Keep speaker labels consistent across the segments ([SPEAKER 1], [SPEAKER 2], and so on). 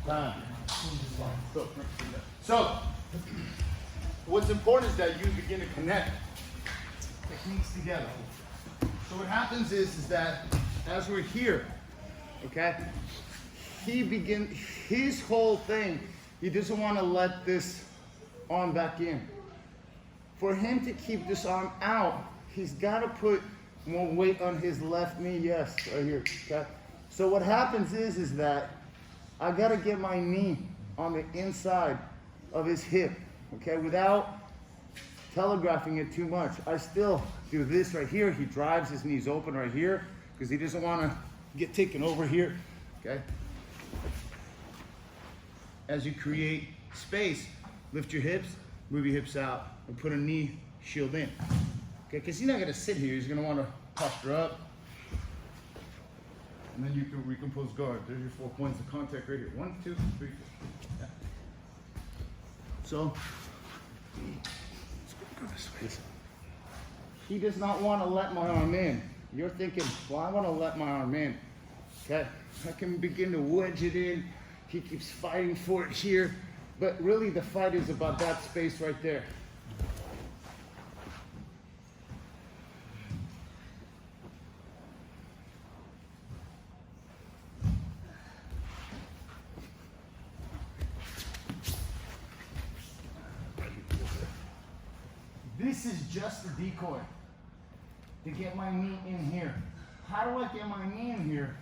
[SPEAKER 1] So, what's important is that you begin to connect techniques together. So what happens is that as we're here, okay, his whole thing, he doesn't want to let this arm back in. For him to keep this arm out, he's got to put more weight on his left knee, yes, right here, okay? So what happens is that I got to get my knee on the inside of his hip, okay, without telegraphing it too much. I still do this right here. He drives his knees open right here because he doesn't want to get taken over here, okay? As you create space, lift your hips, move your hips out, and put a knee shield in, okay? Because he's not going to sit here. He's going to want to posture up, and then you can recompose guard. There's your 4 points of contact right here. 1, 2, 3, 4. Yeah. So, let's go this way. He does not want to let my arm in. You're thinking, well, I want to let my arm in. Okay, I can begin to wedge it in. He keeps fighting for it here, but really the fight is about that space right there. This is just a decoy to get my knee in here. How do I get my knee in here?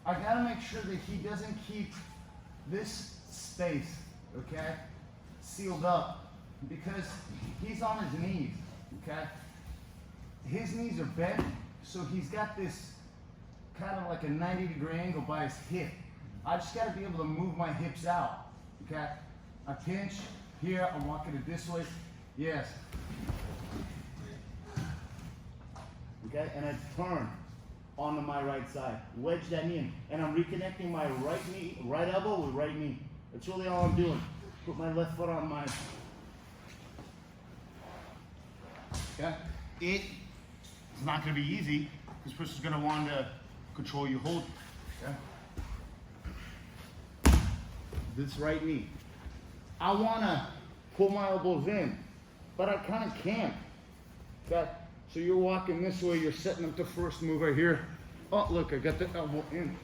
[SPEAKER 1] I gotta make sure that he doesn't keep this space, okay, sealed up, because he's on his knees, okay? His knees are bent, so he's got this kind of like a 90-degree angle by his hip. I just gotta be able to move my hips out, okay? I pinch here, I'm walking it this way, yes. Okay, and I turn onto my right side, wedge that knee in, and I'm reconnecting my right knee, right elbow with right knee. That's really all I'm doing. Put my left foot on my, okay? It's not gonna be easy. This person's gonna want to control your hold, okay? This right knee. I wanna pull my elbows in, but I kind of can't, okay? So you're walking this way, you're setting up the first move right here. Oh, look, I got the elbow in.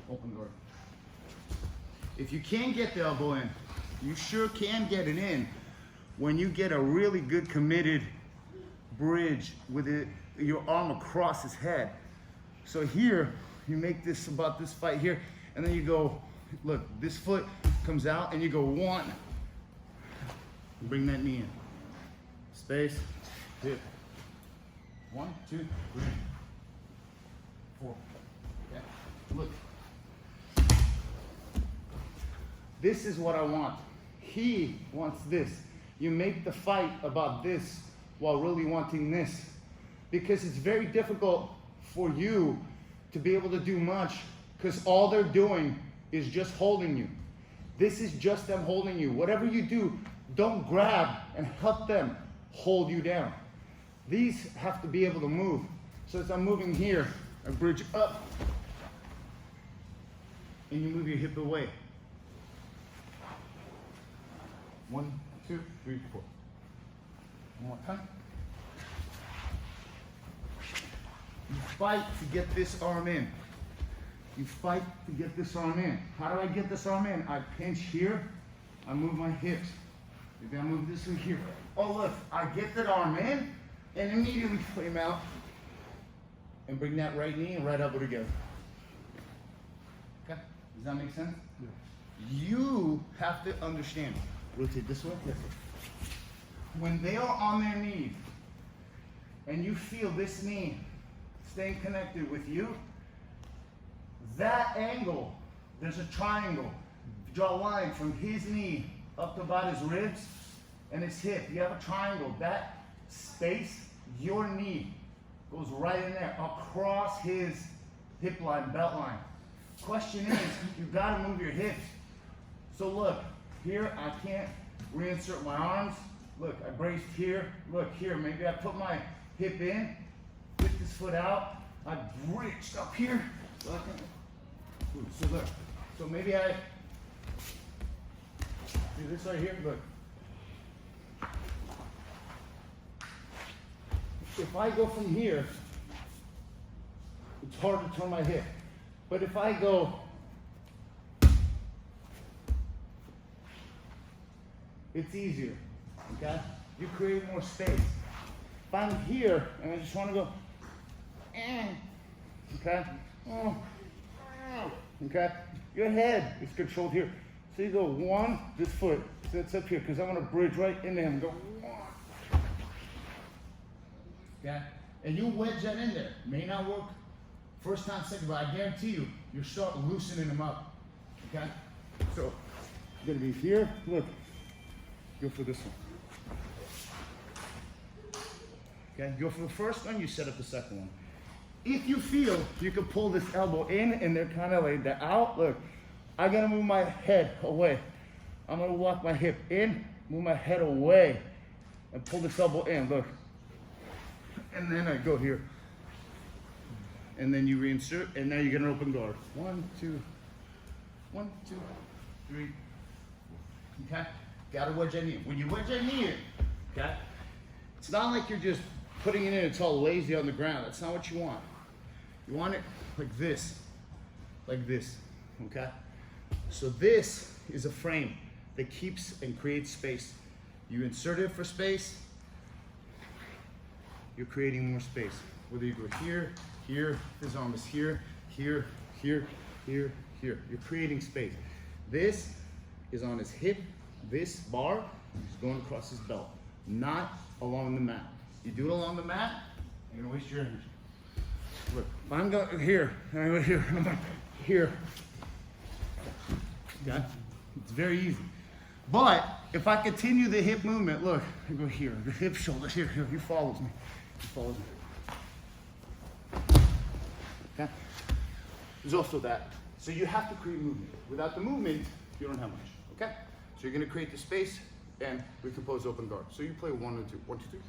[SPEAKER 1] Open guard. If you can't get the elbow in, you sure can get it in when you get a really good committed bridge with your arm across his head. So here, you make this about this fight here, and then you go, look, this foot comes out, and you go 1. Bring that knee in. Space, hip. 1, 2, 3, 4. Okay. Look. This is what I want. He wants this. You make the fight about this while really wanting this. Because it's very difficult for you to be able to do much because all they're doing is just holding you. This is just them holding you. Whatever you do, don't grab and help them hold you down. These have to be able to move. So as I'm moving here, I bridge up, and you move your hip away. 1, 2, 3, 4. One more time. You fight to get this arm in. You fight to get this arm in. How do I get this arm in? I pinch here, I move my hips. Maybe I move this one here. Oh look, I get that arm in and immediately flame out and bring that right knee and right elbow together. Okay, does that make sense? Yeah. You have to understand. Rotate this way. Yes, sir. When they are on their knees and you feel this knee staying connected with you, that angle, there's a triangle. Draw a line from his knee up to about his ribs and his hip. You have a triangle. That space, your knee goes right in there across his hip line, belt line. Question is, you gotta move your hips. So look, here I can't reinsert my arms. Look, I braced here. Look here, maybe I put my hip in, lift this foot out. I bridged up here. So I can So look, so maybe I do this right here, look. If I go from here, it's hard to turn my hip. But if I go, it's easier, okay? You create more space. If I'm here and I just want to go, okay? Okay? Your head is controlled here. So you go one, this foot, so it's up here, because I want to bridge right into him. Go one. Okay? And you wedge that in there. May not work first time, second, but I guarantee you, you'll start loosening them up. Okay? So, you're gonna be here. Look, go for this one. Okay? Go for the first one, you set up the second one. If you feel you can pull this elbow in and they're kind of like that out, look, I'm gonna move my head away. I'm gonna walk my hip in, move my head away, and pull this elbow in, look. And then I go here. And then you reinsert, and now you're gonna open guard. 1, 2, 1, 2, 3, 4. Okay? Gotta wedge that knee. When you wedge that knee in, okay? It's not like you're just putting it in, it's all lazy on the ground. That's not what you want. You want it like this, okay? So this is a frame that keeps and creates space. You insert it for space, you're creating more space. Whether you go here, here, his arm is here, here, here, here, here. You're creating space. This is on his hip. This bar is going across his belt, not along the mat. You do it along the mat, you're gonna waste your energy. Look, if I'm going here, and I go here, and I'm like here. Okay? It's very easy. But if I continue the hip movement, look, I go here, the hip, shoulder, here, here, he follows me. He follows me. Okay? There's also that. So you have to create movement. Without the movement, you don't have much. Okay? So you're gonna create the space and recompose open guard. So you play 1 and 2. 1, 2, 3.